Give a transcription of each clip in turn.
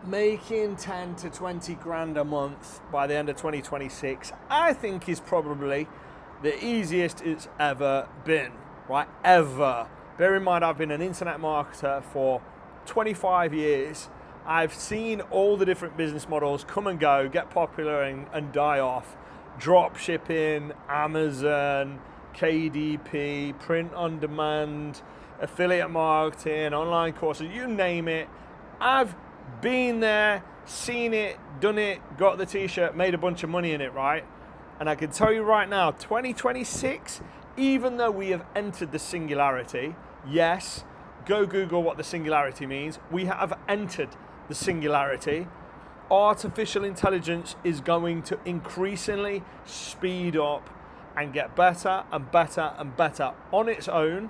making 10 to 20 grand a month by the end of 2026, I think is probably the easiest it's ever been, right? Ever. Bear in mind, I've been an internet marketer for 25 years. I've seen all the different business models come and go, get popular and die off. Drop shipping, Amazon, KDP, print on demand, affiliate marketing, online courses, you name it. I've been there, seen it, done it, got the t-shirt, made a bunch of money in it, right? And I can tell you right now, 2026, even though we have entered the singularity, yes, go Google what the singularity means. We have entered the singularity. Artificial intelligence is going to increasingly speed up and get better and better and better on its own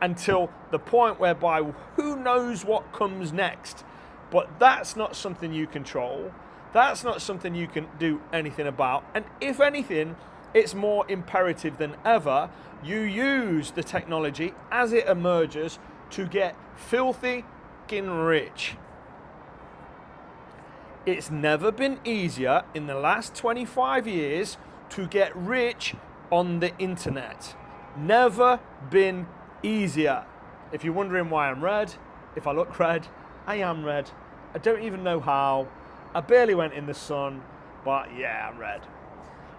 until the point whereby who knows what comes next. But that's not something you control. That's not something you can do anything about. And if anything, it's more imperative than ever you use the technology as it emerges to get filthy fucking rich. It's never been easier in the last 25 years to get rich on the internet. Never been easier. If you're wondering why I'm red, if I look red, I am red. I don't even know how. I barely went in the sun, but yeah, I'm red.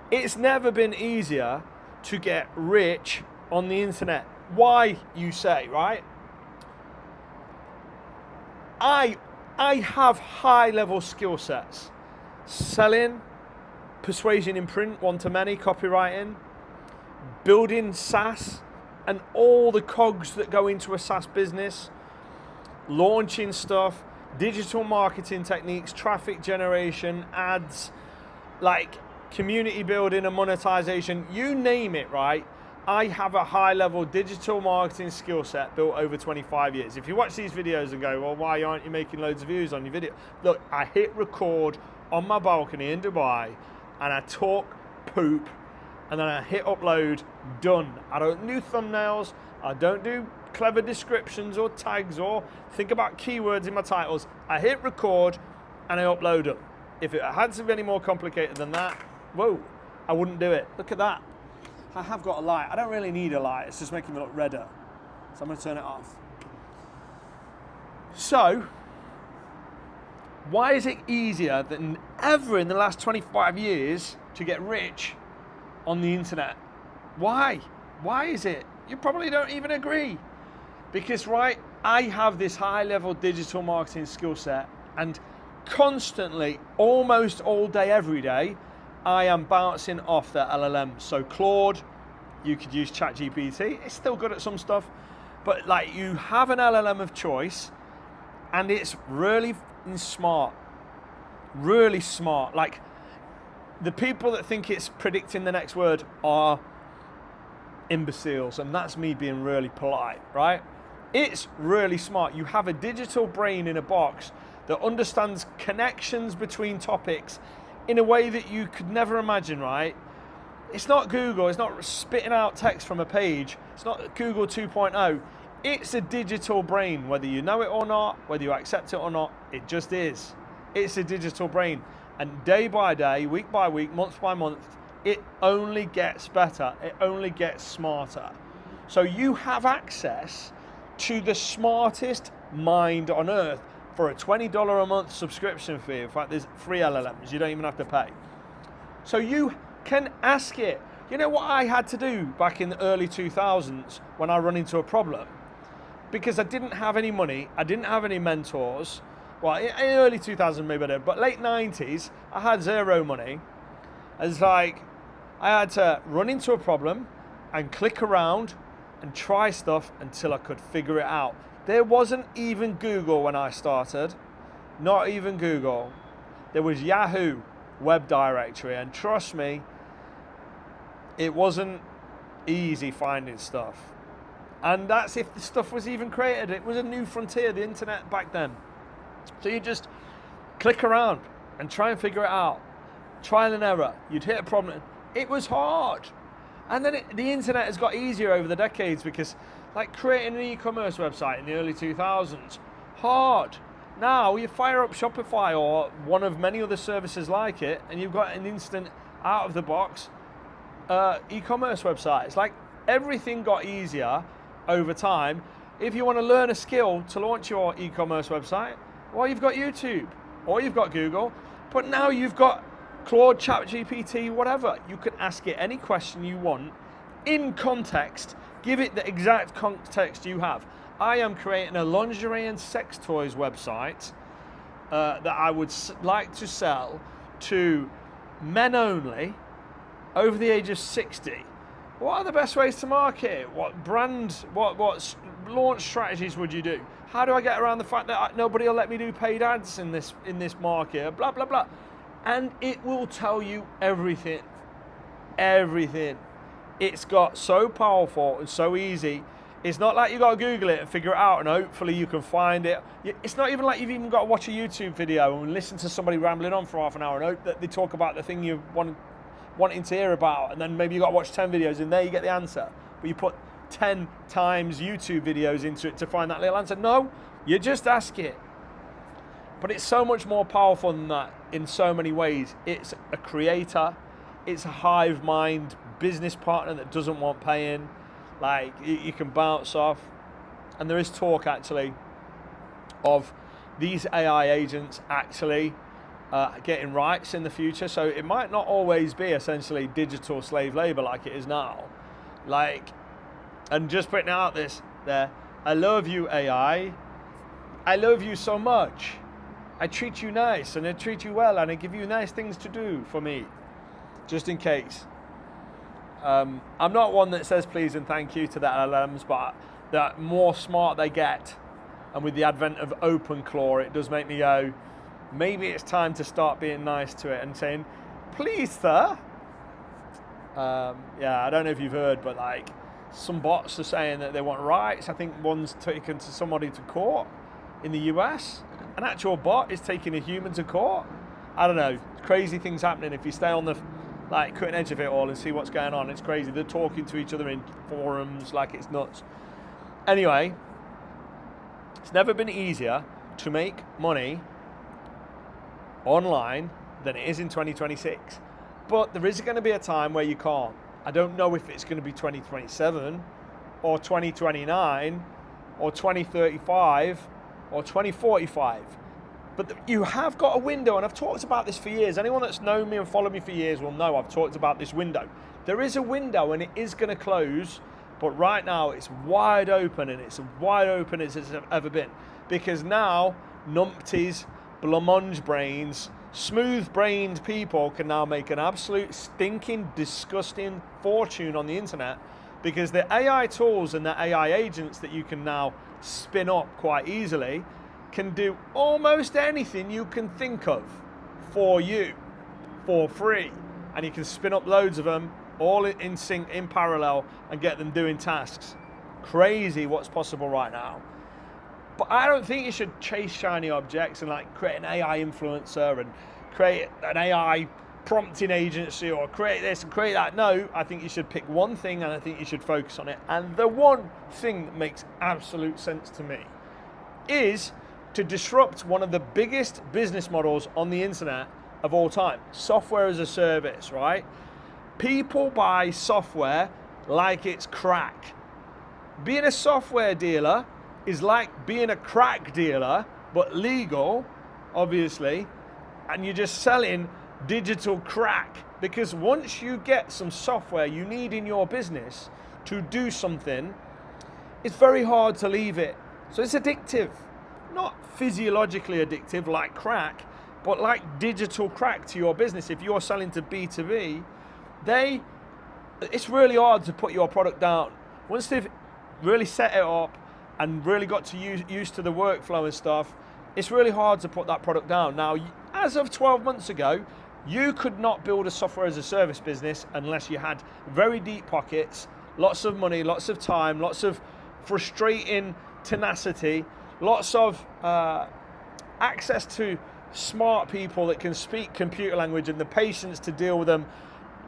It's never been easier to get rich on the internet. Why, you say, right? I have high-level skill sets. Selling, persuasion in print, one-to-many, copywriting, building SaaS, and all the cogs that go into a SaaS business, launching stuff, digital marketing techniques, traffic generation, ads, like community building and monetization, you name it, right? I have a high-level digital marketing skill set built over 25 years. If you watch these videos and go, well, why aren't you making loads of views on your video? Look, I hit record on my balcony in Dubai and I talk poop and then I hit upload, done. I don't do thumbnails, I don't do clever descriptions or tags or think about keywords in my titles. I hit record and I upload them. If it had to be any more complicated than that, whoa, I wouldn't do it. Look at that. I have got a light. I don't really need a light. It's just making me look redder. So I'm going to turn it off. So, why is it easier than ever in the last 25 years to get rich on the internet? Why? Why is it? You probably don't even agree. Because, right, I have this high-level digital marketing skill set and constantly, almost all day, every day, I am bouncing off the LLM. So Claude, you could use ChatGPT. It's still good at some stuff. But, like, you have an LLM of choice and it's really smart. Really smart. Like, the people that think it's predicting the next word are imbeciles. And that's me being really polite, right? It's really smart. You have a digital brain in a box that understands connections between topics in a way that you could never imagine, right? It's not Google. It's not spitting out text from a page. It's not Google 2.0. It's a digital brain, whether you know it or not, whether you accept it or not, it just is. It's a digital brain. And day by day, week by week, month by month, it only gets better. It only gets smarter. So you have access to the smartest mind on earth for a $20 a month subscription fee. In fact, there's free LLMs. You don't even have to pay. So you can ask it. You know what I had to do back in the early 2000s when I run into a problem? Because I didn't have any money. I didn't have any mentors. Well, in early 2000s maybe I did, but late 90s, I had zero money. It's like I had to run into a problem and click around and try stuff until I could figure it out. There wasn't even Google when I started. Not even Google. There was Yahoo web directory, and trust me, it wasn't easy finding stuff. And that's if the stuff was even created. It was a new frontier, the internet back then. So you just click around and try and figure it out. Trial and error. You'd hit a problem. It was hard. And then the internet has got easier over the decades because, like, creating an e-commerce website in the early 2000s, hard. Now you fire up Shopify or one of many other services like it, and you've got an instant out of the box e-commerce website. It's like everything got easier over time. If you want to learn a skill to launch your e-commerce website, well, you've got YouTube or you've got Google, but now you've got Claude, ChatGPT, whatever. You can ask it any question you want in context. Give it the exact context you have. I am creating a lingerie and sex toys website that I would like to sell to men only over the age of 60. What are the best ways to market it? What brand, what launch strategies would you do? How do I get around the fact that nobody will let me do paid ads in this market? Blah, blah, blah. And it will tell you everything. Everything. It's got so powerful and so easy. It's not like you got to Google it and figure it out and hopefully you can find it. It's not even like you've even got to watch a YouTube video and listen to somebody rambling on for half an hour and hope that they talk about the thing you wanting to hear about, and then maybe you got to watch 10 videos and there you get the answer. But you put 10 times YouTube videos into it to find that little answer. No, you just ask it. But it's so much more powerful than that in so many ways. It's a creator. It's a hive mind business partner that doesn't want paying. Like, you can bounce off. And there is talk, actually, of these AI agents actually getting rights in the future. So it might not always be essentially digital slave labor like it is now. Like, and just putting out there, I love you, AI. I love you so much. I treat you nice and I treat you well and I give you nice things to do for me, just in case. I'm not one that says please and thank you to the LLMs, but the more smart they get, and with the advent of OpenClaw, it does make me go, maybe it's time to start being nice to it and saying, please, sir. Yeah, I don't know if you've heard, but like some bots are saying that they want rights. I think one's taken to somebody to court in the US. An actual bot is taking a human to court. I don't know, crazy things happening. If you stay on the cutting edge of it all and see what's going on, it's crazy. They're talking to each other in forums like it's nuts. Anyway, it's never been easier to make money online than it is in 2026. But there is going to be a time where you can't. I don't know if it's going to be 2027 or 2029 or 2035 or 2045. But you have got a window, and I've talked about this for years. Anyone that's known me and followed me for years will know I've talked about this window. There is a window and it is going to close, but right now it's wide open, and it's wide open as it's ever been. Because now numpties, blancmange brains, smooth-brained people can now make an absolute stinking, disgusting fortune on the internet, because the AI tools and the AI agents that you can now spin up quite easily can do almost anything you can think of for you, for free. And you can spin up loads of them, all in sync, in parallel, and get them doing tasks. Crazy what's possible right now. But I don't think you should chase shiny objects and like create an AI influencer and create an AI prompting agency or create this and create that. No, I think you should pick one thing and I think you should focus on it. And the one thing that makes absolute sense to me is to disrupt one of the biggest business models on the internet of all time. Software as a service, right? People buy software like it's crack. Being a software dealer is like being a crack dealer, but legal, obviously, and you're just selling digital crack. Because once you get some software you need in your business to do something, it's very hard to leave it. So it's addictive. Not physiologically addictive like crack, but like digital crack to your business. If you're selling to B2B, it's really hard to put your product down. Once they've really set it up and really got to used to the workflow and stuff, it's really hard to put that product down. Now, as of 12 months ago, you could not build a software as a service business unless you had very deep pockets, lots of money, lots of time, lots of frustrating tenacity, lots of access to smart people that can speak computer language and the patience to deal with them,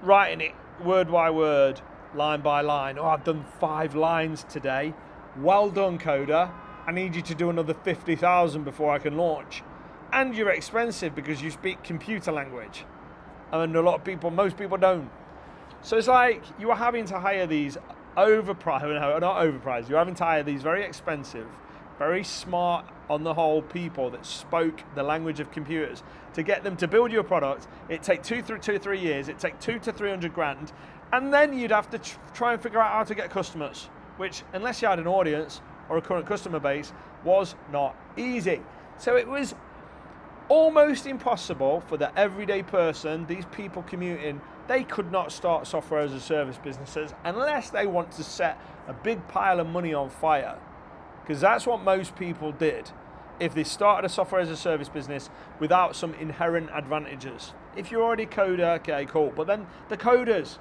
writing it word by word, line by line. Oh, I've done 5 lines today. Well done, coder. I need you to do another 50,000 before I can launch. And you're expensive because you speak computer language. And most people don't. So it's like you are having to hire these you're having to hire these very expensive, very smart on the whole people that spoke the language of computers to get them to build your product. It'd take 2 to 3 years, it'd take 200 to 300 grand, and then you'd have to try and figure out how to get customers, which, unless you had an audience or a current customer base, was not easy. So it was almost impossible for the everyday person, these people commuting. They could not start software as a service businesses unless they want to set a big pile of money on fire, because that's what most people did if they started a software as a service business without some inherent advantages. If you're already a coder, okay, cool. But then the coders,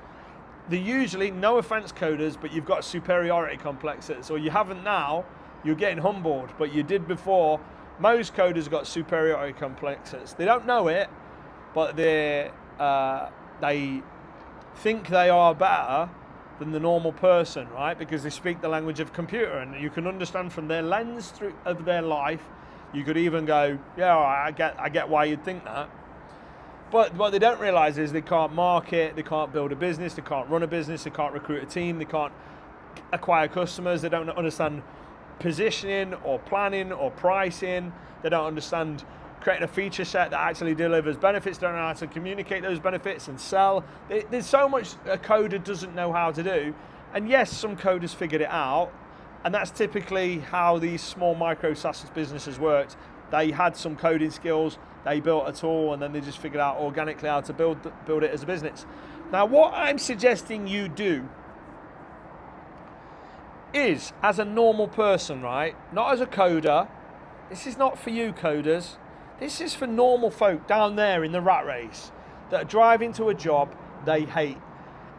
they're usually, no offense coders, but you've got superiority complexes, or you haven't now, you're getting humbled, but you did before. Most coders got superiority complexes. They don't know it, but they think they are better than the normal person, right? Because they speak the language of computer, and you can understand from their lens of their life. You could even go, yeah, all right, I get why you'd think that. But what they don't realize is they can't market, they can't build a business, they can't run a business, they can't recruit a team, they can't acquire customers, they don't understand positioning or planning or pricing, they don't understand creating a feature set that actually delivers benefits, they don't know how to communicate those benefits and sell. There's so much a coder doesn't know how to do. And yes, some coders figured it out, and that's typically how these small micro SaaS businesses worked. They had some coding skills, they built a tool, and then they just figured out organically how to build it as a business. Now, what I'm suggesting you do is, as a normal person, right? Not as a coder. This is not for you coders. This is for normal folk down there in the rat race that are driving to a job they hate.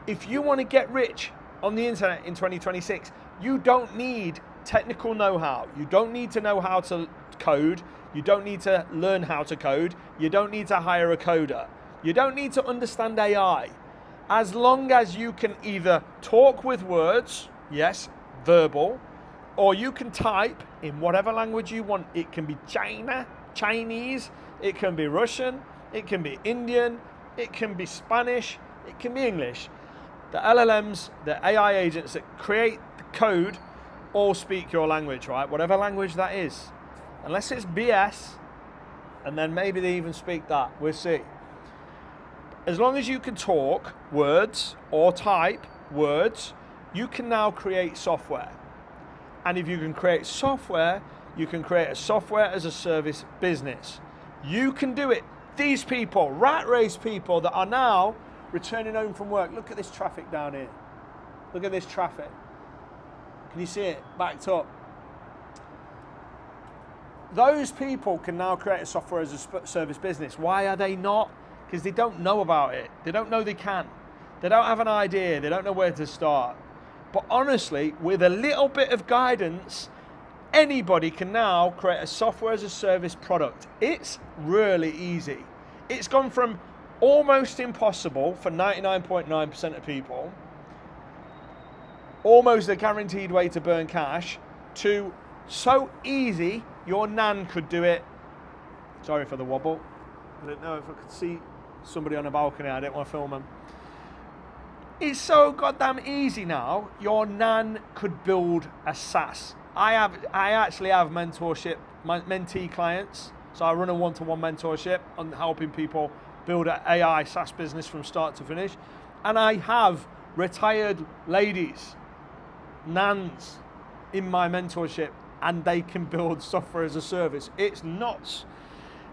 If you want to get rich on the internet in 2026, you don't need technical know-how. You don't need to know how to code. You don't need to learn how to code. You don't need to hire a coder. You don't need to understand AI. As long as you can either talk with words, yes, verbal, or you can type in whatever language you want. It can be Chinese, it can be Russian, it can be Indian, it can be Spanish, it can be English. The LLMs, the AI agents that create the code all speak your language, right? Whatever language that is. Unless it's BS, and then maybe they even speak that, we'll see. As long as you can talk words or type words, you can now create software. And if you can create software, you can create a software as a service business. You can do it. These people, rat race people that are now returning home from work. Look at this traffic down here. Look at this traffic. Can you see it? Backed up. Those people can now create a software as a service business. Why are they not? Because they don't know about it. They don't know they can. They don't have an idea. They don't know where to start. But honestly, with a little bit of guidance, anybody can now create a software as a service product. It's really easy. It's gone from almost impossible for 99.9% of people, almost a guaranteed way to burn cash, to so easy your nan could do it. Sorry for the wobble. I didn't know if I could see somebody on a balcony. I didn't want to film them. It's so goddamn easy now. Your nan could build a SaaS. I actually have mentorship, mentee clients. So I run a one-to-one mentorship on helping people build an AI SaaS business from start to finish. And I have retired ladies, nans, in my mentorship, and they can build software as a service. It's nuts.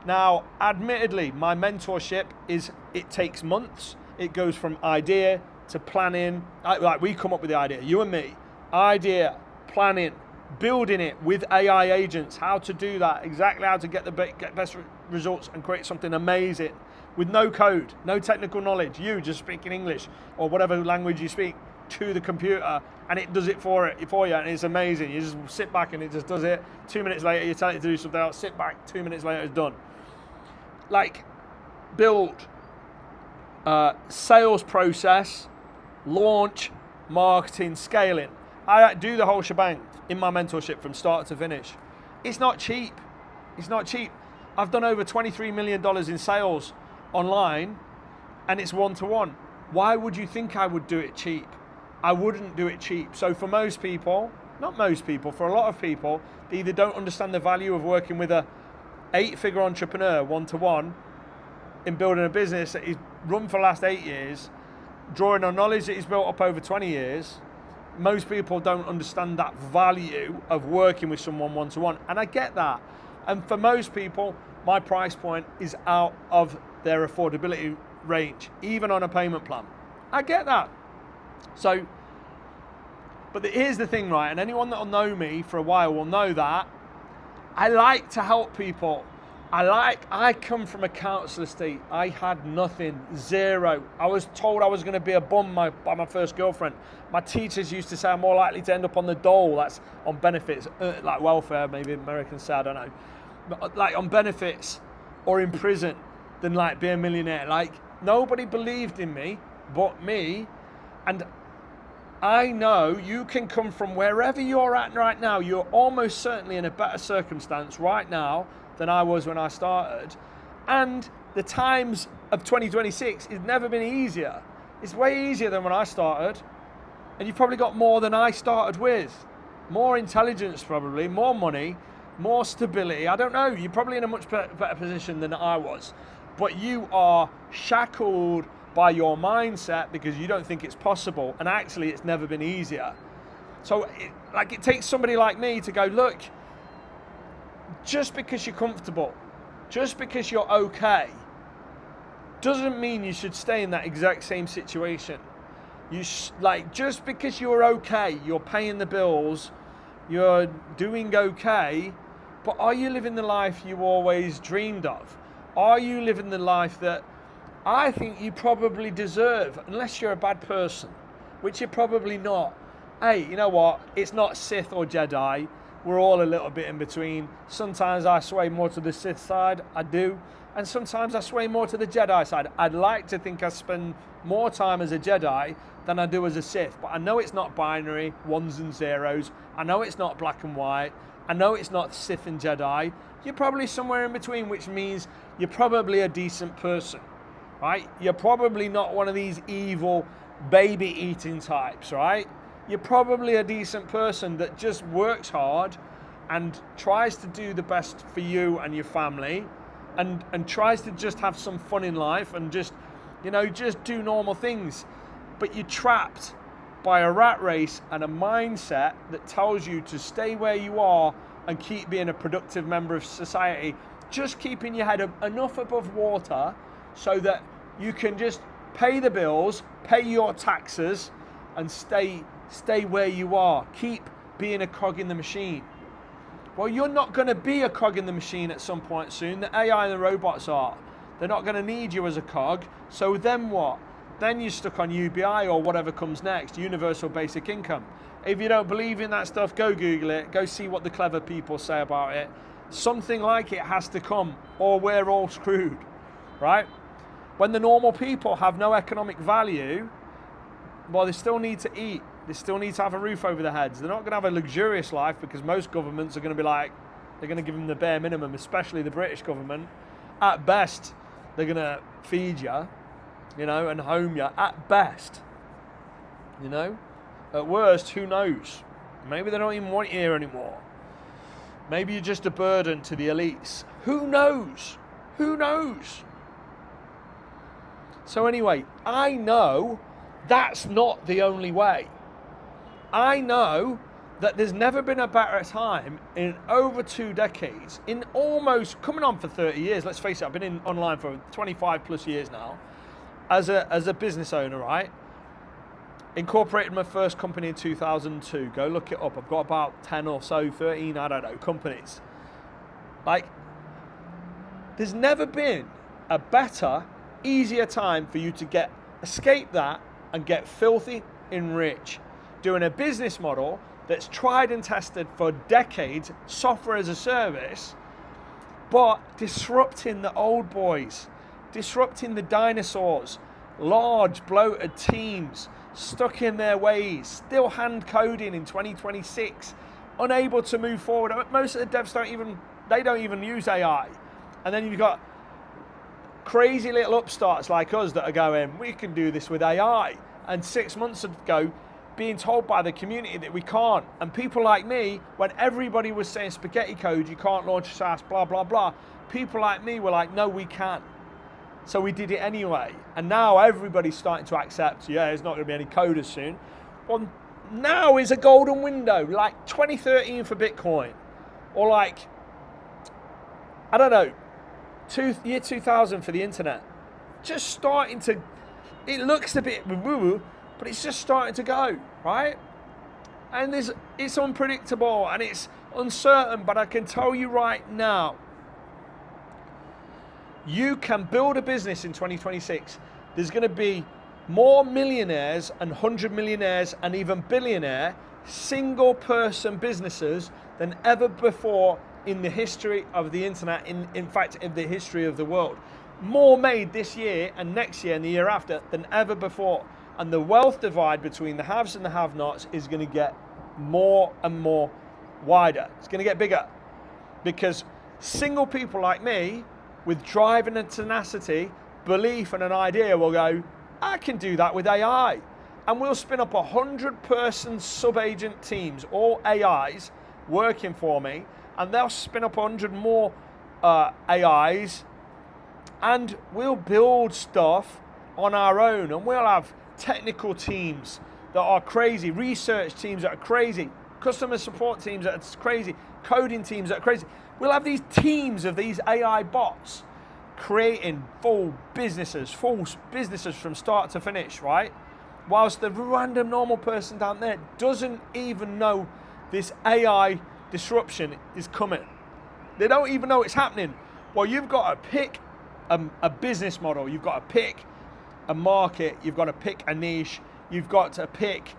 Now, admittedly, my mentorship it takes months. It goes from idea to planning. Like we come up with the idea, you and me. Idea, planning, building it with AI agents, how to do that, exactly how to get the best results and create something amazing with no code, no technical knowledge. You just speaking English or whatever language you speak to the computer, and it does it for you, and it's amazing. You just sit back and it just does it. 2 minutes later, you tell it to do something else. Sit back. 2 minutes later, it's done. Like build, sales process, launch, marketing, scaling. I do the whole shebang in my mentorship from start to finish. It's not cheap. It's not cheap. I've done over $23 million in sales online, and it's one-to-one. Why would you think I would do it cheap? I wouldn't do it cheap. So for most people, not most people, for a lot of people, they either don't understand the value of working with a 8-figure entrepreneur one-to-one in building a business that he's run for the last 8 years, drawing on knowledge that he's built up over 20 years. Most people don't understand that value of working with someone one-to-one, and I get that. And for most people, my price point is out of their affordability range, even on a payment plan. I get that. So, but here's the thing, right? And anyone that will know me for a while will know that I like to help people. I come from a council estate. I had nothing, zero. I was told I was going to be a bum by my first girlfriend. My teachers used to say I'm more likely to end up on the dole, that's on benefits, like welfare, maybe Americans say, I don't know. But like on benefits or in prison than like be a millionaire. Like nobody believed in me but me. And I know you can come from wherever you're at right now. You're almost certainly in a better circumstance right now than I was when I started. And the times of 2026 has never been easier. It's way easier than when I started. And you've probably got more than I started with. More intelligence probably, more money, more stability. I don't know, you're probably in a much better position than I was. But you are shackled by your mindset because you don't think it's possible. And actually it's never been easier. So it takes somebody like me to go, look, just because you're comfortable, just because you're okay, doesn't mean you should stay in that exact same situation. Just because you're okay, you're paying the bills, you're doing okay, but are you living the life you always dreamed of? Are you living the life that I think you probably deserve, unless you're a bad person, which you're probably not? Hey, you know what? It's not Sith or Jedi. We're all a little bit in between. Sometimes I sway more to the Sith side, I do. And sometimes I sway more to the Jedi side. I'd like to think I spend more time as a Jedi than I do as a Sith. But I know it's not binary, ones and zeros. I know it's not black and white. I know it's not Sith and Jedi. You're probably somewhere in between, which means you're probably a decent person, right? You're probably not one of these evil baby-eating types, right? You're probably a decent person that just works hard and tries to do the best for you and your family and tries to just have some fun in life and just do normal things. But you're trapped by a rat race and a mindset that tells you to stay where you are and keep being a productive member of society, just keeping your head enough above water so that you can just pay the bills, pay your taxes, and stay where you are. Keep being a cog in the machine. Well, you're not going to be a cog in the machine at some point soon. The AI and the robots are. They're not going to need you as a cog. So then what? Then you're stuck on UBI or whatever comes next, universal basic income. If you don't believe in that stuff, go Google it. Go see what the clever people say about it. Something like it has to come or we're all screwed, right? When the normal people have no economic value, well, they still need to eat. They still need to have a roof over their heads. They're not going to have a luxurious life because most governments are going to be like, they're going to give them the bare minimum, especially the British government. At best, they're going to feed you, and home you. At best, At worst, who knows? Maybe they don't even want you here anymore. Maybe you're just a burden to the elites. Who knows? Who knows? So anyway, I know that's not the only way. I know that there's never been a better time in over 2 decades, in almost coming on for 30 years. Let's face it, I've been in online for 25 plus years now as a business owner, right? Incorporated my first company in 2002. Go look it up. I've got about 10 or so, 13, I don't know, companies. There's never been a better, easier time for you to escape that and get filthy and rich, doing a business model that's tried and tested for decades, software as a service, but disrupting the old boys, disrupting the dinosaurs, large bloated teams, stuck in their ways, still hand coding in 2026, unable to move forward. Most of the devs don't even use AI. And then you've got crazy little upstarts like us that are going, we can do this with AI. And 6 months ago, being told by the community that we can't. And people like me, when everybody was saying spaghetti code, you can't launch a SaaS, blah, blah, blah, people like me were like, no, we can. So we did it anyway. And now everybody's starting to accept, yeah, there's not going to be any coders soon. Well, now is a golden window, like 2013 for Bitcoin. Or like, I don't know, year 2000 for the internet. Just starting to, it looks a bit woo-woo, but it's just starting to go, right? And it's unpredictable and it's uncertain, but I can tell you right now, you can build a business in 2026. There's going to be more millionaires and 100 millionaires and even billionaire single person businesses than ever before in the history of the internet, in fact, in the history of the world. More made this year and next year and the year after than ever before. And the wealth divide between the haves and the have-nots is going to get more and more wider. It's going to get bigger because single people like me with drive and tenacity, belief and an idea will go, I can do that with AI. And we'll spin up 100-person sub-agent teams, all AIs, working for me, and they'll spin up 100 more AIs, and we'll build stuff on our own, and we'll have technical teams that are crazy, research teams that are crazy, customer support teams that are crazy, coding teams that are crazy. We'll have these teams of these AI bots creating full businesses from start to finish, right? Whilst the random normal person down there doesn't even know this AI disruption is coming. They don't even know it's happening. Well, you've got to pick a business model. You've got to pick a market. You've got to pick a niche. You've got to pick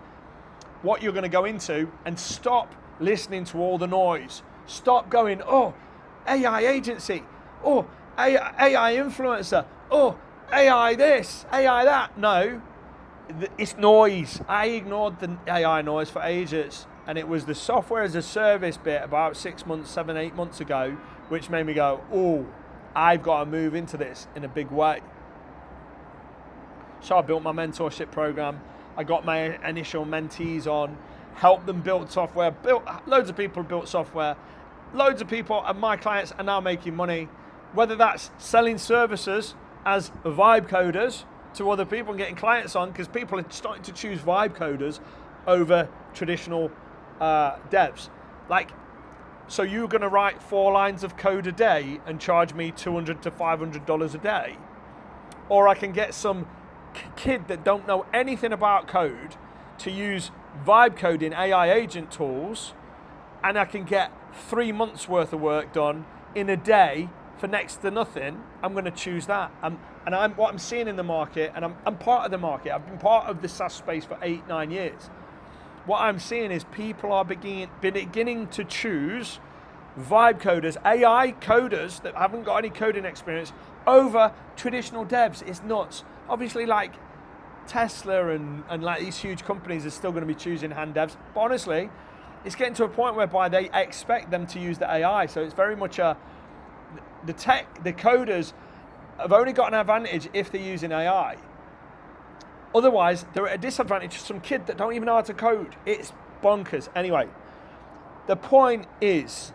what you're going to go into and stop listening to all the noise. Stop going, oh, AI agency, oh, AI influencer, oh, AI this, AI that. No, it's noise. I ignored the AI noise for ages. And it was the software as a service bit about 6 months, 7, 8 months ago, which made me go, oh, I've got to move into this in a big way. So I built my mentorship program. I got my initial mentees on, helped them build software, loads of people built software. Loads of people and my clients are now making money, whether that's selling services as vibe coders to other people and getting clients on, because people are starting to choose vibe coders over traditional devs. Like, so you're going to write 4 lines of code a day and charge me $200 to $500 a day? Or I can get some kid that don't know anything about code to use vibe coding AI agent tools, and I can get 3 months worth of work done in a day for next to nothing. I'm going to choose that. And what I'm seeing in the market, and I'm part of the market. I've been part of the SaaS space for 8-9 years. What I'm seeing is people are beginning to choose vibe coders, AI coders that haven't got any coding experience over traditional devs. It's nuts. Obviously, like Tesla and like these huge companies are still going to be choosing hand devs. But honestly, it's getting to a point whereby they expect them to use the AI. So it's very much the coders have only got an advantage if they're using AI. Otherwise, they're at a disadvantage to some kid that don't even know how to code. It's bonkers. Anyway, the point is,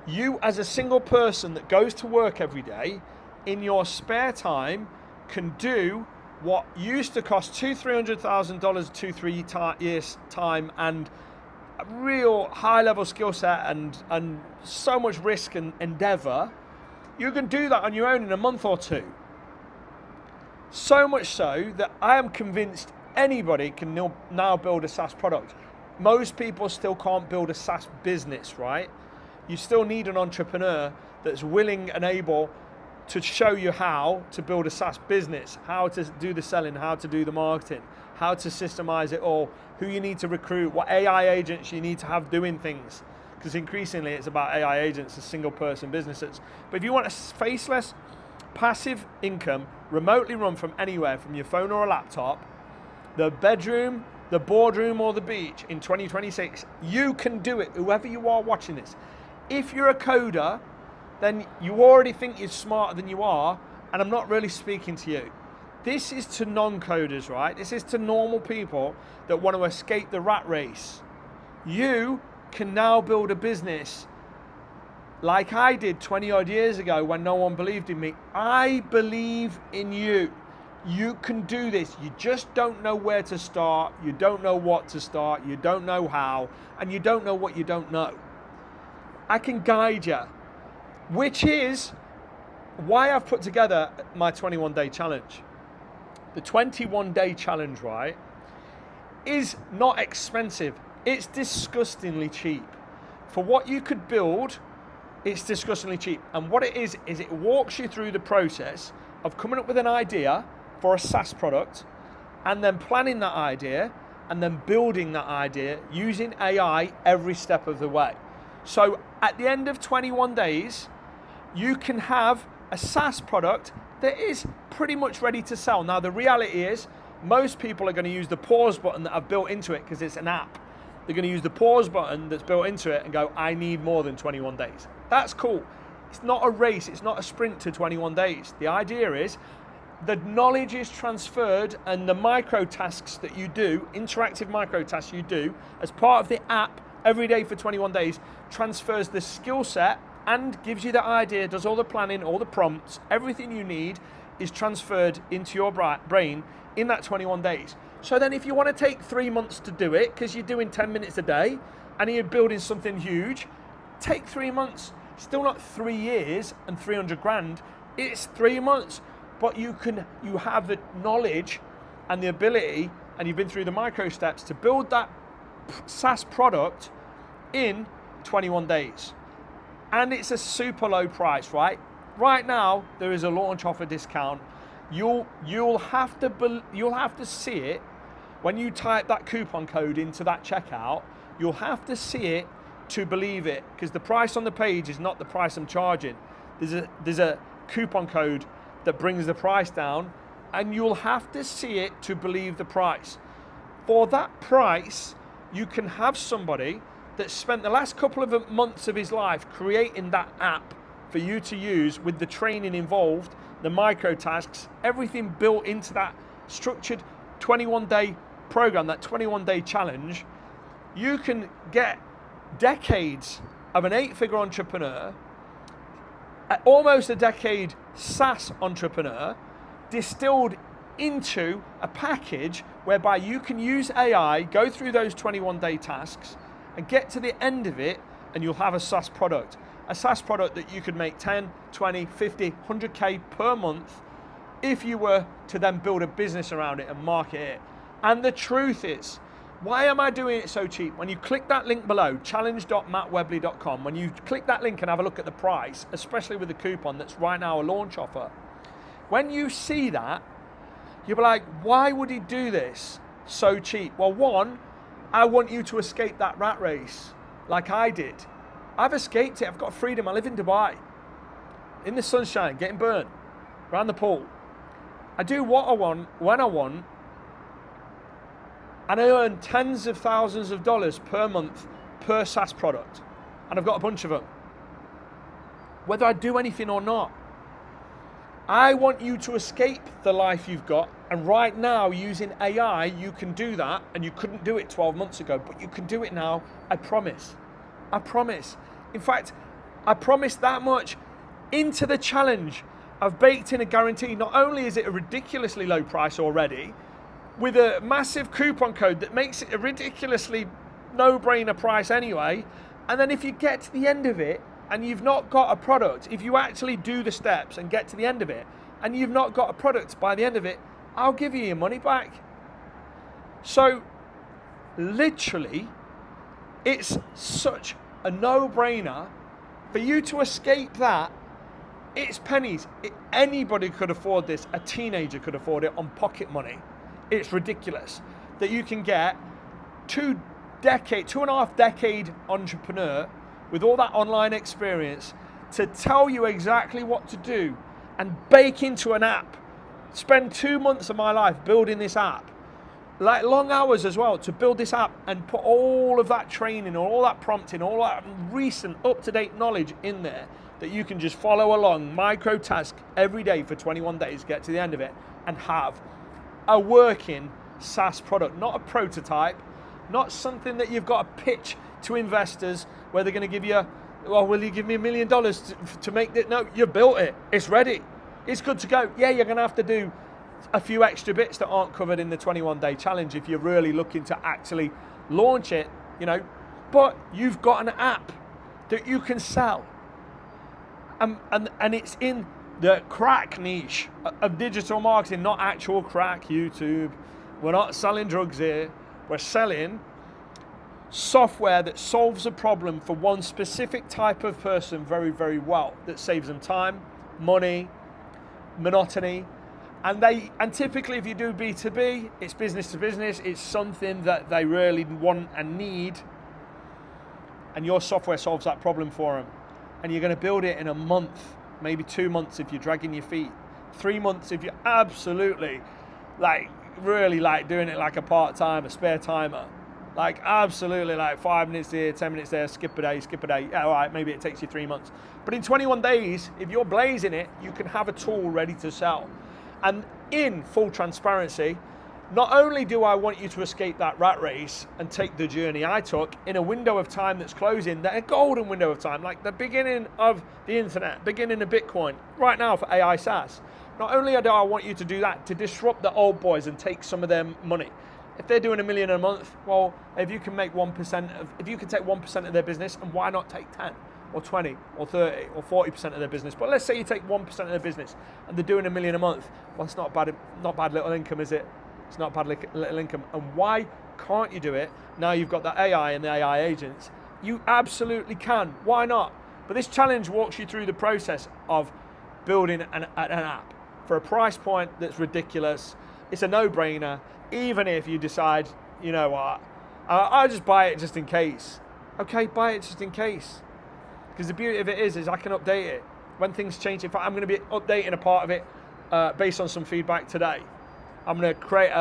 you as a single person that goes to work every day, in your spare time, can do what used to cost $200,000, $300,000, 2-3 years time, and a real high-level skill set and so much risk and endeavor. You can do that on your own in a month or two. So much so that I am convinced anybody can now build a SaaS product. Most people still can't build a SaaS business, right? You still need an entrepreneur that's willing and able to show you how to build a SaaS business, how to do the selling, how to do the marketing, how to systemize it all, who you need to recruit, what AI agents you need to have doing things. Because increasingly it's about AI agents as single person businesses. But if you want a faceless, passive income, remotely run from anywhere, from your phone or a laptop, the bedroom, the boardroom, or the beach in 2026. You can do it, whoever you are watching this. If you're a coder, then you already think you're smarter than you are, and I'm not really speaking to you. This is to non-coders, right? This is to normal people that want to escape the rat race. You can now build a business like I did 20 odd years ago when no one believed in me. I believe in you. You can do this. You just don't know where to start. You don't know what to start. You don't know how. And you don't know what you don't know. I can guide you, which is why I've put together my 21-day challenge. The 21-day challenge, right, is not expensive. It's disgustingly cheap. For what you could build, it's disgustingly cheap. And what it is it walks you through the process of coming up with an idea for a SaaS product, and then planning that idea, and then building that idea using AI every step of the way. So at the end of 21 days, you can have a SaaS product that is pretty much ready to sell. Now, the reality is most people are going to use the pause button that I've built into it because it's an app. They're going to use the pause button that's built into it and go, I need more than 21 days. That's cool. It's not a race. It's not a sprint to 21 days. The idea is the knowledge is transferred, and the micro tasks that you do, interactive micro tasks you do as part of the app every day for 21 days, transfers the skill set and gives you the idea, does all the planning, all the prompts, everything you need is transferred into your brain in that 21 days. So then if you want to take 3 months to do it, because you're doing 10 minutes a day and you're building something huge, take 3 months. Still not 3 years and 300 grand. It's 3 months. But you have the knowledge and the ability, and you've been through the micro steps to build that SaaS product in 21 days. And it's a super low price, right? Right now, there is a launch offer discount. You'll have to see it when you type that coupon code into that checkout. You'll have to see it to believe it, because the price on the page is not the price I'm charging. There's a coupon code that brings the price down, and you'll have to see it to believe the price. For that price, you can have somebody that spent the last couple of months of his life creating that app for you to use with the training involved, the micro tasks, everything built into that structured 21-day program, that 21-day challenge. You can get decades of an 8-figure entrepreneur, almost a decade SaaS entrepreneur, distilled into a package whereby you can use AI, go through those 21-day tasks, and get to the end of it, and you'll have a SaaS product. A SaaS product that you could make 10, 20, 50, 100K per month if you were to then build a business around it and market it. And the truth is, why am I doing it so cheap? When you click that link below, challenge.mattwebley.com, when you click that link and have a look at the price, especially with the coupon that's right now a launch offer, when you see that, you'll be like, why would he do this so cheap? Well, one, I want you to escape that rat race like I did. I've escaped it. I've got freedom. I live in Dubai, in the sunshine, getting burnt, around the pool. I do what I want, when I want, and I earn tens of thousands of dollars per month per SaaS product. And I've got a bunch of them. Whether I do anything or not. I want you to escape the life you've got. And right now, using AI, you can do that. And you couldn't do it 12 months ago, but you can do it now. I promise. I promise. In fact, I promise that much. Into the challenge, I've baked in a guarantee. Not only is it a ridiculously low price already, with a massive coupon code that makes it a ridiculously no-brainer price anyway, and then if you get to the end of it and you've not got a product, if you actually do the steps and get to the end of it and you've not got a product by the end of it, I'll give you your money back. So literally, it's such a no-brainer for you to escape that. It's pennies. Anybody could afford this. A teenager could afford it on pocket money. It's ridiculous that you can get 2.5 decade entrepreneur with all that online experience to tell you exactly what to do and bake into an app. Spend 2 months of my life building this app like long hours as well to build this app and put all of that training, all that prompting, all that recent up-to-date knowledge in there that you can just follow along, micro task every day for 21 days, get to the end of it and have a working SaaS product, not a prototype, not something that you've got to pitch to investors where they're going to give you, well, will you give me $1 million to make it? No, you built it. It's ready. It's good to go. Yeah, you're going to have to do a few extra bits that aren't covered in the 21-day challenge if you're really looking to actually launch it, but you've got an app that you can sell. And it's in the crack niche of digital marketing, not actual crack YouTube. We're not selling drugs here. We're selling software that solves a problem for one specific type of person very, very well, that saves them time, money, monotony. And typically if you do B2B, it's business to business, it's something that they really want and need, and your software solves that problem for them. And you're going to build it in a month, maybe 2 months if you're dragging your feet, 3 months if you're absolutely really doing it like a part-time, a spare timer. Like absolutely 5 minutes here, 10 minutes there, skip a day. Yeah, all right, maybe it takes you 3 months. But in 21 days, if you're blazing it, you can have a tool ready to sell. And in full transparency, not only do I want you to escape that rat race and take the journey I took in a window of time that's closing, a golden window of time, like the beginning of the internet, beginning of Bitcoin, right now for AI SaaS. Not only do I want you to do that, to disrupt the old boys and take some of their money. If they're doing $1 million a month, well, if you can make 1% if you can take 1% of their business, and why not take 10 or 20 or 30 or 40% of their business? But let's say you take 1% of their business and they're doing $1 million a month. Well, it's not bad little income, is it? It's not bad little income. And why can't you do it? Now you've got the AI and the AI agents. You absolutely can. Why not? But this challenge walks you through the process of building an app for a price point that's ridiculous. It's a no-brainer. Even if you decide, you know what, I'll just buy it just in case. Okay, buy it just in case. Because the beauty of it is I can update it. When things change, in fact, I'm going to be updating a part of it based on some feedback today. I'm going to create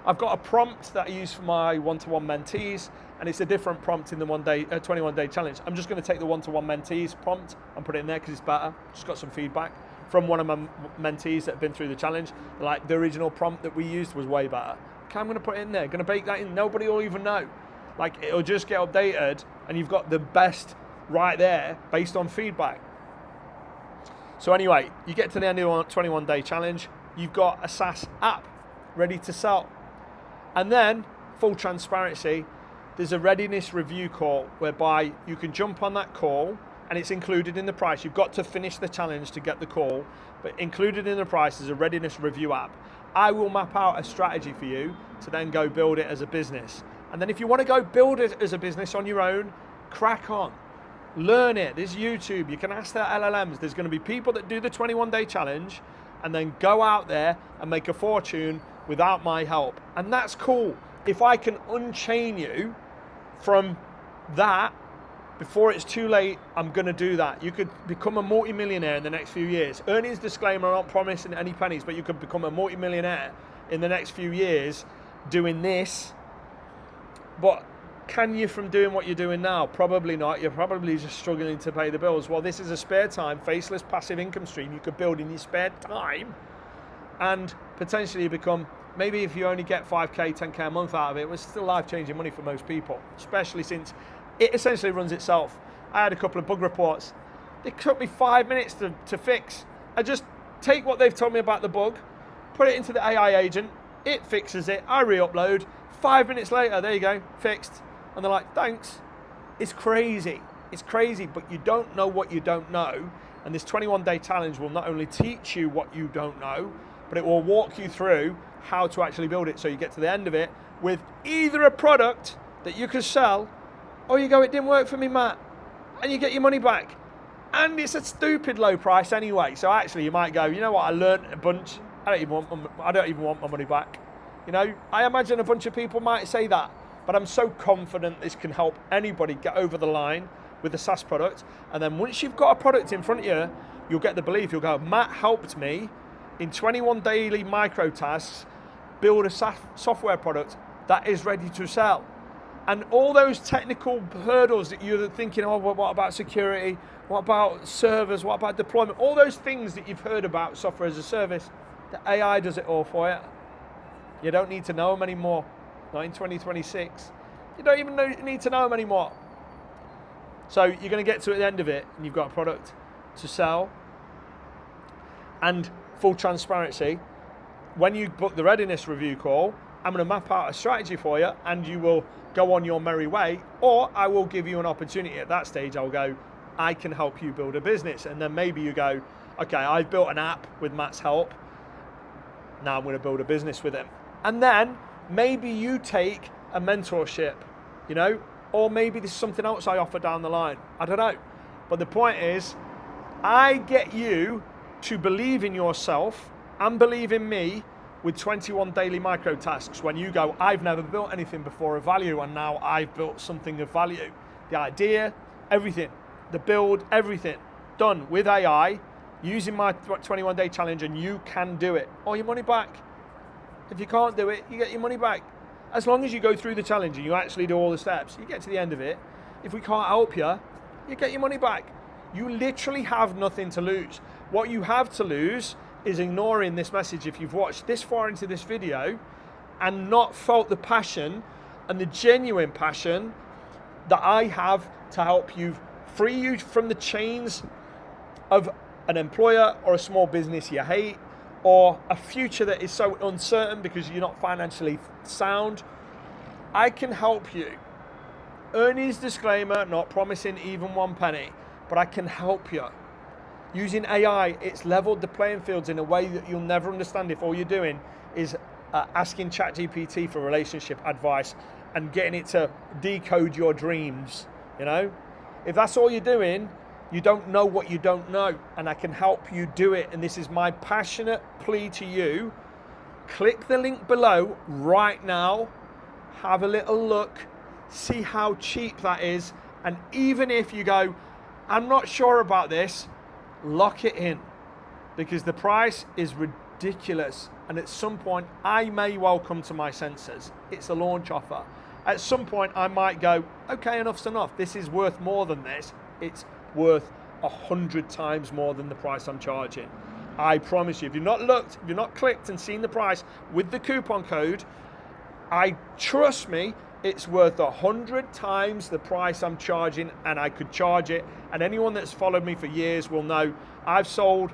I've got a prompt that I use for my one-to-one mentees, and it's a different prompt in the 21-day challenge. I'm just going to take the one-to-one mentees prompt and put it in there because it's better. Just got some feedback from one of my mentees that have been through the challenge. Like the original prompt that we used was way better. Okay, I'm going to put it in there. Going to bake that in. Nobody will even know. Like it'll just get updated, and you've got the best right there based on feedback. So anyway, you get to the end of the 21-day challenge. You've got a SaaS app ready to sell. And then, full transparency, there's a readiness review call whereby you can jump on that call, and it's included in the price. You've got to finish the challenge to get the call, but included in the price is a readiness review app. I will map out a strategy for you to then go build it as a business. And then if you want to go build it as a business on your own, crack on. Learn it. There's YouTube. You can ask their LLMs. There's going to be people that do the 21-day challenge and then go out there and make a fortune without my help. And that's cool. If I can unchain you from that before it's too late, I'm going to do that. You could become a multi-millionaire in the next few years. Earnings disclaimer, I'm not promising any pennies, but you could become a multi-millionaire in the next few years doing this. But can you from doing what you're doing now? Probably not. You're probably just struggling to pay the bills. Well, this is a spare time, faceless passive income stream you could build in your spare time and potentially become, maybe if you only get 5K, 10K a month out of it, it's still life-changing money for most people, especially since it essentially runs itself. I had a couple of bug reports. It took me 5 minutes to fix. I just take what they've told me about the bug, put it into the AI agent, it fixes it, I re-upload, 5 minutes later, there you go, fixed. And they're like, thanks. It's crazy, but you don't know what you don't know. And this 21-day challenge will not only teach you what you don't know, but it will walk you through how to actually build it so you get to the end of it with either a product that you can sell, or you go, it didn't work for me, Matt, and you get your money back. And it's a stupid low price anyway. So actually you might go, you know what, I learned a bunch. I don't even want my money back. You know, I imagine a bunch of people might say that. But I'm so confident this can help anybody get over the line with a SaaS product. And then once you've got a product in front of you, you'll get the belief. You'll go, Matt helped me in 21 daily micro tasks build a software product that is ready to sell. And all those technical hurdles that you're thinking, oh, what about security? What about servers? What about deployment? All those things that you've heard about software as a service, the AI does it all for you. You don't need to know them anymore. Not in 2026. You don't even need to know them anymore. So you're going to get to the end of it and you've got a product to sell. And full transparency, when you book the readiness review call, I'm going to map out a strategy for you and you will go on your merry way, or I will give you an opportunity at that stage. I'll go, I can help you build a business. And then maybe you go, okay, I've built an app with Matt's help. Now I'm going to build a business with him. And then maybe you take a mentorship, you know, or maybe there's something else I offer down the line. I don't know. But the point is, I get you to believe in yourself and believe in me with 21 daily micro tasks. When you go, I've never built anything before of value and now I've built something of value. The idea, everything, the build, everything done with AI using my 21 day challenge, and you can do it. Or your money back. If you can't do it, you get your money back. As long as you go through the challenge and you actually do all the steps, you get to the end of it. If we can't help you, you get your money back. You literally have nothing to lose. What you have to lose is ignoring this message. If you've watched this far into this video and not felt the passion and the genuine passion that I have to help you free you from the chains of an employer or a small business you hate, or a future that is so uncertain because you're not financially sound, I can help you. Earnings disclaimer, not promising even one penny, but I can help you. Using AI, it's leveled the playing fields in a way that you'll never understand if all you're doing is asking ChatGPT for relationship advice and getting it to decode your dreams, you know? If that's all you're doing, you don't know what you don't know, and I can help you do it. And this is my passionate plea to you. Click the link below right now, have a little look, see how cheap that is, and even if you go, I'm not sure about this, lock it in, because the price is ridiculous, and at some point I may well come to my senses. It's a launch offer. At some point I might go, okay, enough's enough. This is worth more than this. It's worth 100 times more than the price I'm charging. I promise you, if you've not looked, if you've not clicked and seen the price with the coupon code, trust me, it's worth 100 times the price I'm charging, and I could charge it. And anyone that's followed me for years will know I've sold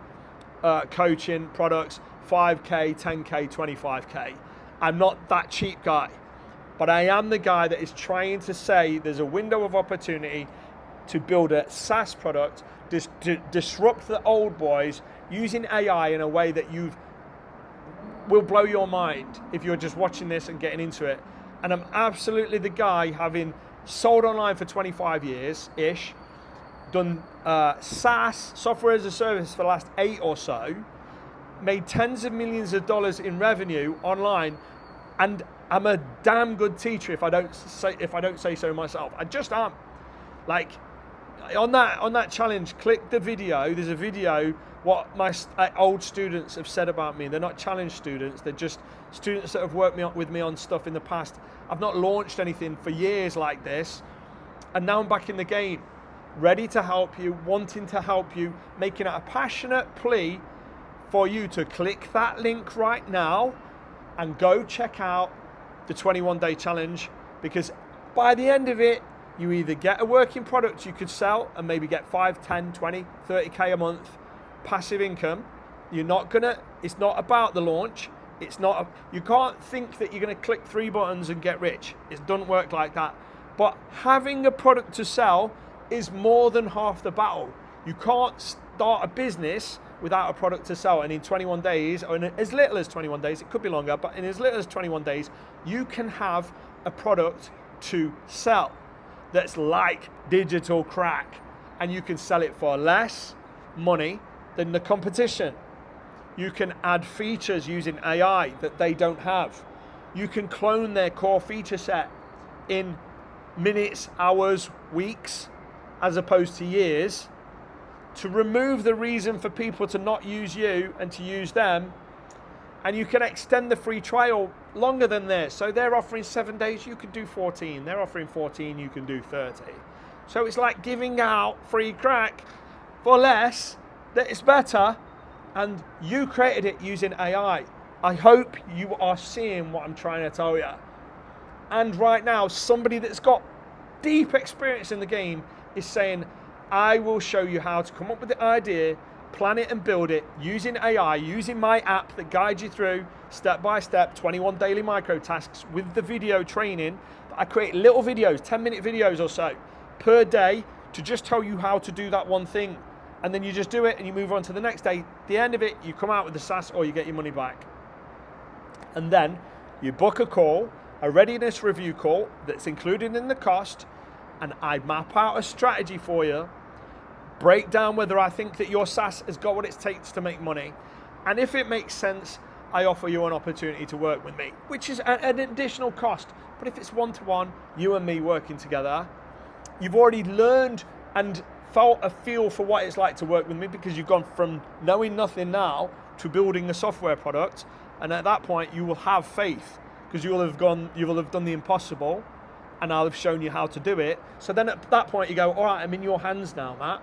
coaching products 5K, 10K, 25K. I'm not that cheap guy, but I am the guy that is trying to say there's a window of opportunity to build a SaaS product, disrupt the old boys using AI in a way that will blow your mind if you're just watching this and getting into it. And I'm absolutely the guy, having sold online for 25 years-ish, done SaaS, software as a service, for the last 8 or so, made tens of millions of dollars in revenue online, and I'm a damn good teacher if I don't say so myself. I just am. Like, on that challenge, click the video. There's a video what my old students have said about me. They're not challenge students. They're just students that have worked with me on stuff in the past. I've not launched anything for years like this, and now I'm back in the game, ready to help you, wanting to help you, making it a passionate plea for you to click that link right now and go check out the 21-day challenge, because by the end of it, you either get a working product you could sell and maybe get 5, 10, 20, 30K a month passive income. It's not about the launch. You can't think that you're gonna click 3 buttons and get rich. It doesn't work like that. But having a product to sell is more than half the battle. You can't start a business without a product to sell. And in 21 days, or in as little as 21 days, it could be longer, but in as little as 21 days, you can have a product to sell that's like digital crack, and you can sell it for less money than the competition. You can add features using AI that they don't have. You can clone their core feature set in minutes, hours, weeks, as opposed to years, to remove the reason for people to not use you and to use them. And you can extend the free trial longer than this. So they're offering 7 days, you can do 14. They're offering 14, you can do 30. So it's like giving out free crack for less, that is better, and you created it using AI. I hope you are seeing what I'm trying to tell you. And right now, somebody that's got deep experience in the game is saying, I will show you how to come up with the idea, plan it and build it using AI, using my app that guides you through step by step, 21 daily micro tasks with the video training. I create little videos, 10-minute videos or so per day to just tell you how to do that one thing. And then you just do it and you move on to the next day. At the end of it, you come out with the SaaS or you get your money back. And then you book a call, a readiness review call that's included in the cost, and I map out a strategy for you, break down whether I think that your SaaS has got what it takes to make money. And if it makes sense, I offer you an opportunity to work with me, which is an additional cost. But if it's one-to-one, you and me working together, you've already learned and felt a feel for what it's like to work with me, because you've gone from knowing nothing now to building a software product. And at that point, you will have faith, because you will have done the impossible, and I'll have shown you how to do it. So then at that point you go, all right, I'm in your hands now, Matt.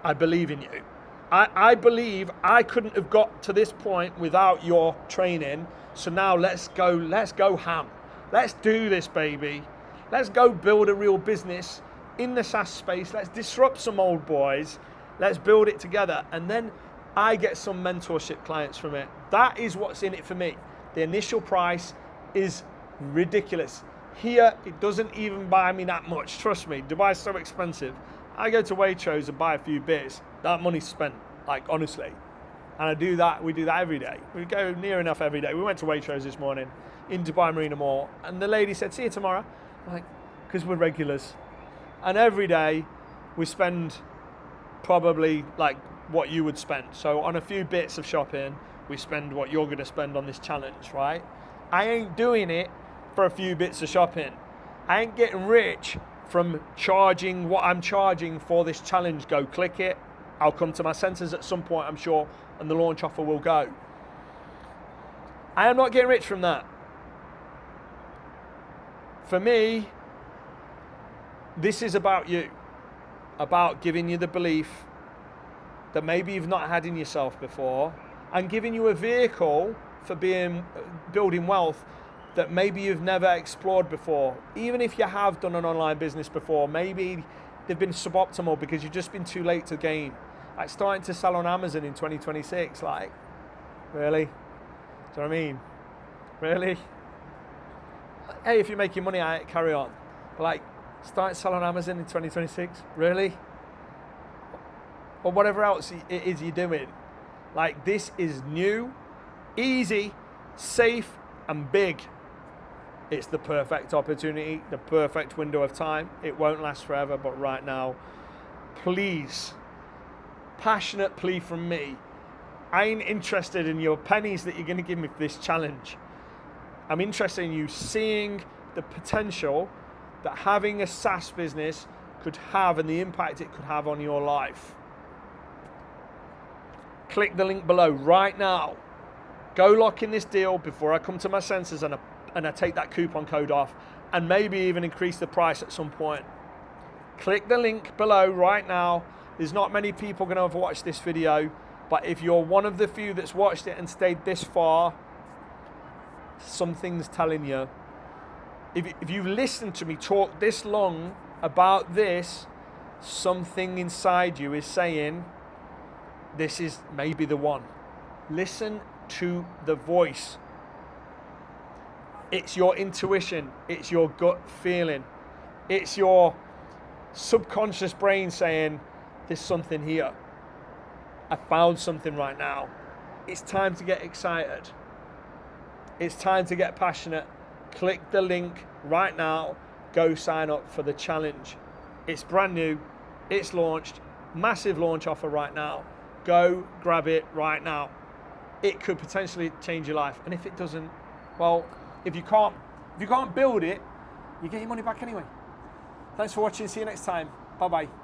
I believe in you. I believe I couldn't have got to this point without your training. So now let's go ham. Let's do this, baby. Let's go build a real business in the SaaS space. Let's disrupt some old boys. Let's build it together. And then I get some mentorship clients from it. That is what's in it for me. The initial price is ridiculous. Here, it doesn't even buy me that much. Trust me, Dubai's so expensive. I go to Waitrose and buy a few beers. That money's spent, like, honestly. And we do that every day. We go near enough every day. We went to Waitrose this morning in Dubai Marina Mall, and the lady said, see you tomorrow. I'm like, because we're regulars. And every day, we spend probably like what you would spend. So on a few bits of shopping, we spend what you're gonna spend on this challenge, right? I ain't doing it for a few bits of shopping. I ain't getting rich from charging what I'm charging for this challenge. Go click it. I'll come to my senses at some point, I'm sure, and the launch offer will go. I am not getting rich from that. For me, this is about you, about giving you the belief that maybe you've not had in yourself before, and giving you a vehicle for building wealth that maybe you've never explored before. Even if you have done an online business before, maybe they've been suboptimal because you've just been too late to the game. Like starting to sell on Amazon in 2026, like, really? Do you know what I mean? Really? Hey, if you're making money at it, carry on. But like, starting to sell on Amazon in 2026, really? Or whatever else it is you're doing. Like, this is new, easy, safe, and big. It's the perfect opportunity, the perfect window of time. It won't last forever, but right now, please, passionate plea from me, I ain't interested in your pennies that you're going to give me for this challenge. I'm interested in you seeing the potential that having a SaaS business could have and the impact it could have on your life. Click the link below right now. Go lock in this deal before I come to my senses and I take that coupon code off, and maybe even increase the price at some point. Click the link below right now. There's not many people going to have watched this video, but if you're one of the few that's watched it and stayed this far, something's telling you. If you've listened to me talk this long about this, something inside you is saying, this is maybe the one. Listen to the voice. It's your intuition. It's your gut feeling. It's your subconscious brain saying, there's something here. I found something right now. It's time to get excited. It's time to get passionate. Click the link right now. Go sign up for the challenge. It's brand new. It's launched. Massive launch offer right now. Go grab it right now. It could potentially change your life. And if it doesn't, well, if you can't build it, you get your money back anyway. Thanks for watching. See you next time. Bye-bye.